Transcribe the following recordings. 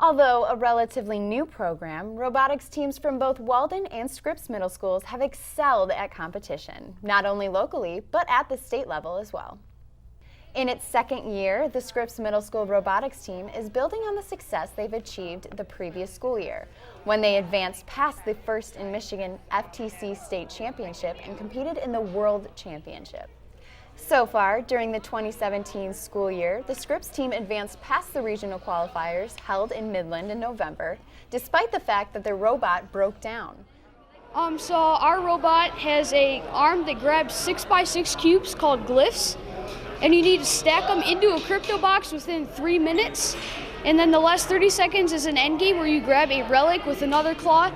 Although a relatively new program, robotics teams from both Walden and Scripps Middle Schools have excelled at competition, not only locally, but at the state level as well. In its second year, the Scripps Middle School robotics team is building on the success they've achieved the previous school year, when they advanced past the First in Michigan FTC State Championship and competed in the World Championship. So far, during the 2017 school year, the Scripps team advanced past the regional qualifiers held in Midland in November, despite the fact that their robot broke down. So our robot has an arm that grabs 6x6 cubes called glyphs, and you need to stack them into a crypto box within 3 minutes. And then the last 30 seconds is an end game where you grab a relic with another claw,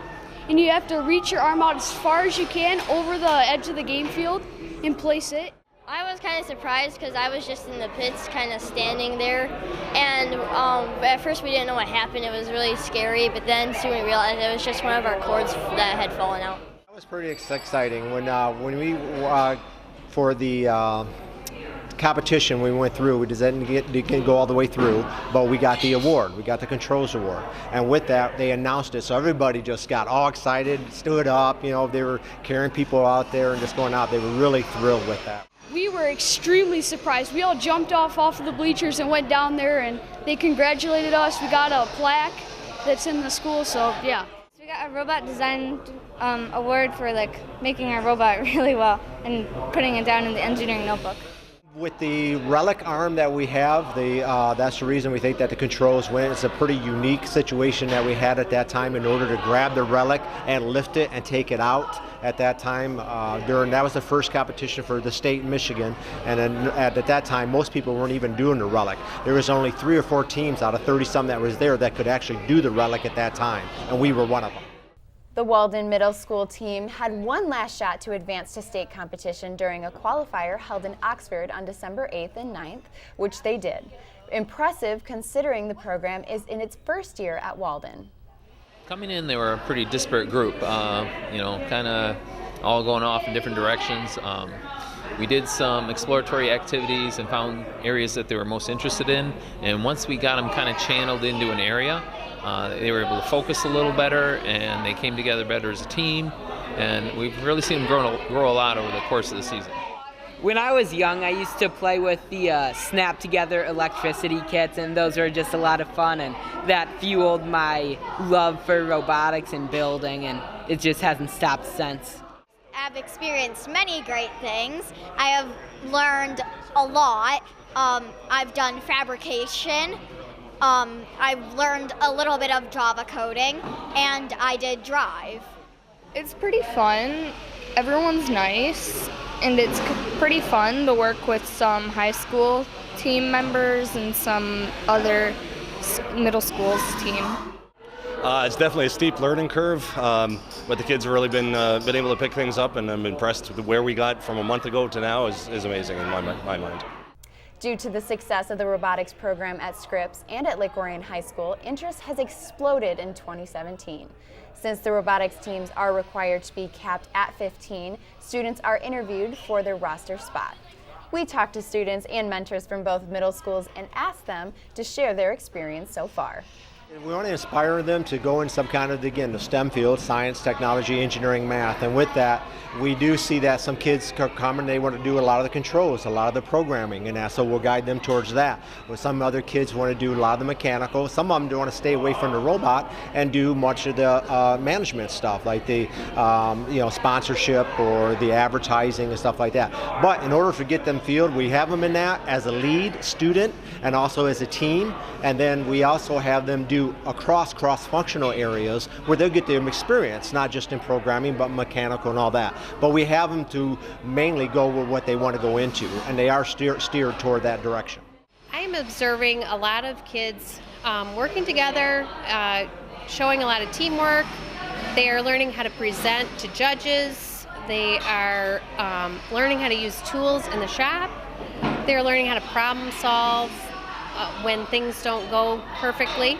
and you have to reach your arm out as far as you can over the edge of the game field and place it. I was kind of surprised because I was just in the pits kind of standing there, and at first we didn't know what happened. It was really scary, but then soon we realized it was just one of our cords that had fallen out. That was pretty exciting when we for the competition we went through. We didn't go all the way through, but we got the award. We got the controls award, and with that they announced it, so everybody just got all excited, stood up. You know, they were carrying people out there and just going out. They were really thrilled with that. We were extremely surprised. We all jumped off of the bleachers and went down there, and they congratulated us. We got a plaque that's in the school, so yeah. We got a robot design award for making our robot really well and putting it down in the engineering notebook. With the relic arm that we have, that's the reason we think that the controls win. It's a pretty unique situation that we had at that time in order to grab the relic and lift it and take it out at that time. That was the first competition for the state in Michigan, and then at that time most people weren't even doing the relic. There was only 3 or 4 teams out of 30-some that was there that could actually do the relic at that time, and we were one of them. The Walden Middle School team had one last shot to advance to state competition during a qualifier held in Oxford on December 8th and 9th, which they did. Impressive considering the program is in its first year at Walden. Coming in, they were a pretty disparate group, kind of all going off in different directions. We did some exploratory activities and found areas that they were most interested in, and once we got them kind of channeled into an area, they were able to focus a little better, and they came together better as a team, and we've really seen them grow a lot over the course of the season. When I was young, I used to play with the snap together electricity kits, and those were just a lot of fun, and that fueled my love for robotics and building, and it just hasn't stopped since. I've experienced many great things. I have learned a lot. I've done fabrication. I've learned a little bit of Java coding, and I did drive. It's pretty fun. Everyone's nice, and it's pretty fun to work with some high school team members and some other middle school's team. It's definitely a steep learning curve, but the kids have really been able to pick things up, and I'm impressed with where we got from a month ago to now is amazing in my mind. Due to the success of the robotics program at Scripps and at Lake Orion High School, interest has exploded in 2017. Since the robotics teams are required to be capped at 15, students are interviewed for their roster spot. We talked to students and mentors from both middle schools and asked them to share their experience so far. We want to inspire them to go in some kind of, again, the STEM field, science, technology, engineering, math, and with that, we do see that some kids come and they want to do a lot of the controls, a lot of the programming, and so we'll guide them towards that. But some other kids want to do a lot of the mechanical. Some of them do want to stay away from the robot and do much of the management stuff, like the sponsorship or the advertising and stuff like that. But in order to get them field, we have them in that as a lead student and also as a team, and then we also have them do across cross-functional areas where they'll get their experience, not just in programming, but mechanical and all that. But we have them to mainly go with what they want to go into, and they are steered toward that direction. I am observing a lot of kids working together, showing a lot of teamwork. They are learning how to present to judges. They are learning how to use tools in the shop. They're learning how to problem solve when things don't go perfectly.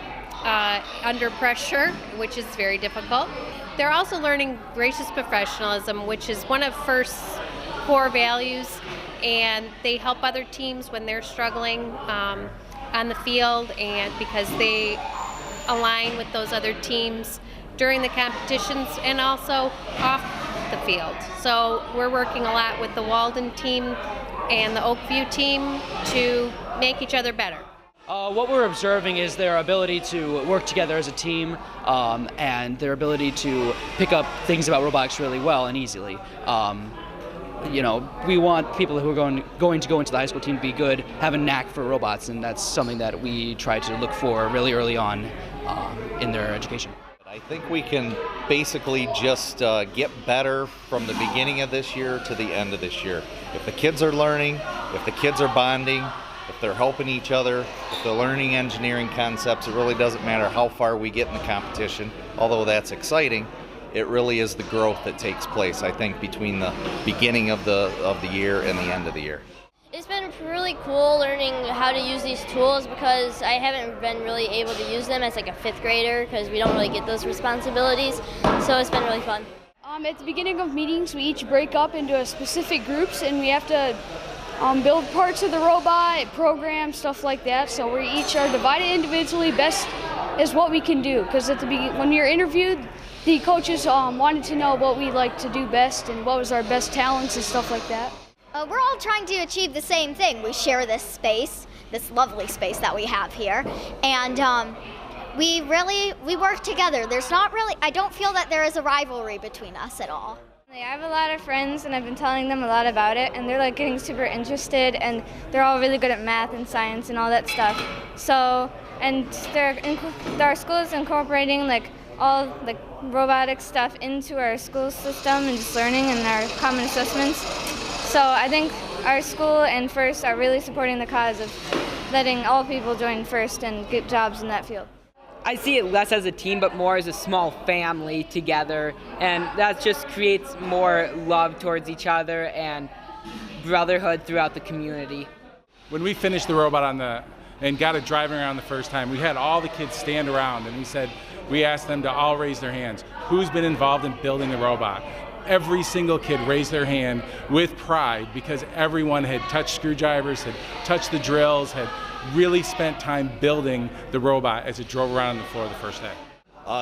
Under pressure, which is very difficult. They're also learning gracious professionalism, which is one of FIRST's core values, and they help other teams when they're struggling on the field, and because they align with those other teams during the competitions and also off the field. So we're working a lot with the Walden team and the Oakview team to make each other better. What we're observing is their ability to work together as a team and their ability to pick up things about robotics really well and easily. You know, we want people who are going to go into the high school team to be good, have a knack for robots, and that's something that we try to look for really early on in their education. I think we can basically just get better from the beginning of this year to the end of this year. If the kids are learning, if the kids are bonding, if they're helping each other, if they're learning engineering concepts, it really doesn't matter how far we get in the competition, although that's exciting. It really is the growth that takes place, I think, between the beginning of the year and the end of the year. It's been really cool learning how to use these tools because I haven't been really able to use them as like a 5th grader because we don't really get those responsibilities, so it's been really fun. At the beginning of meetings, we each break up into specific groups and we have to build parts of the robot, program, stuff like that. So we each are divided individually, best is what we can do. Because when you're interviewed, the coaches wanted to know what we like to do best and what was our best talents and stuff like that. We're all trying to achieve the same thing. We share this space, this lovely space that we have here, and we work together. I don't feel that there is a rivalry between us at all. I have a lot of friends and I've been telling them a lot about it and they're like getting super interested and they're all really good at math and science and all that stuff. So, and our school is incorporating like all the robotic stuff into our school system and just learning and our common assessments. So I think our school and FIRST are really supporting the cause of letting all people join FIRST and get jobs in that field. I see it less as a team, but more as a small family together, and that just creates more love towards each other and brotherhood throughout the community. When we finished the robot and got it driving around the first time, we had all the kids stand around and we asked them to all raise their hands. Who's been involved in building the robot? Every single kid raised their hand with pride because everyone had touched screwdrivers, had touched the drills, had really spent time building the robot as it drove around on the floor the first day.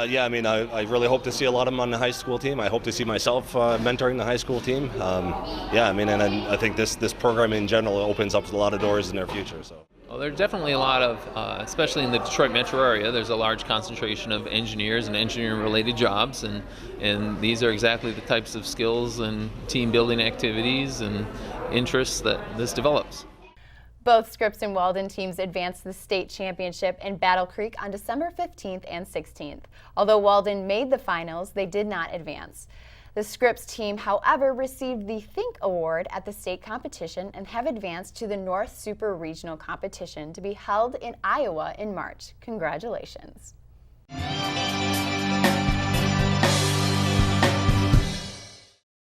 Yeah, I mean, I really hope to see a lot of them on the high school team. I hope to see myself mentoring the high school team. Yeah, I mean, and I think this program in general opens up a lot of doors in their future. So. Well, there are definitely a lot of, especially in the Detroit metro area, there's a large concentration of engineers and engineering-related jobs, and these are exactly the types of skills and team-building activities and interests that this develops. Both Scripps and Walden teams advanced to the state championship in Battle Creek on December 15th and 16th. Although Walden made the finals, they did not advance. The Scripps team, however, received the Think Award at the state competition and have advanced to the North Super Regional competition to be held in Iowa in March. Congratulations.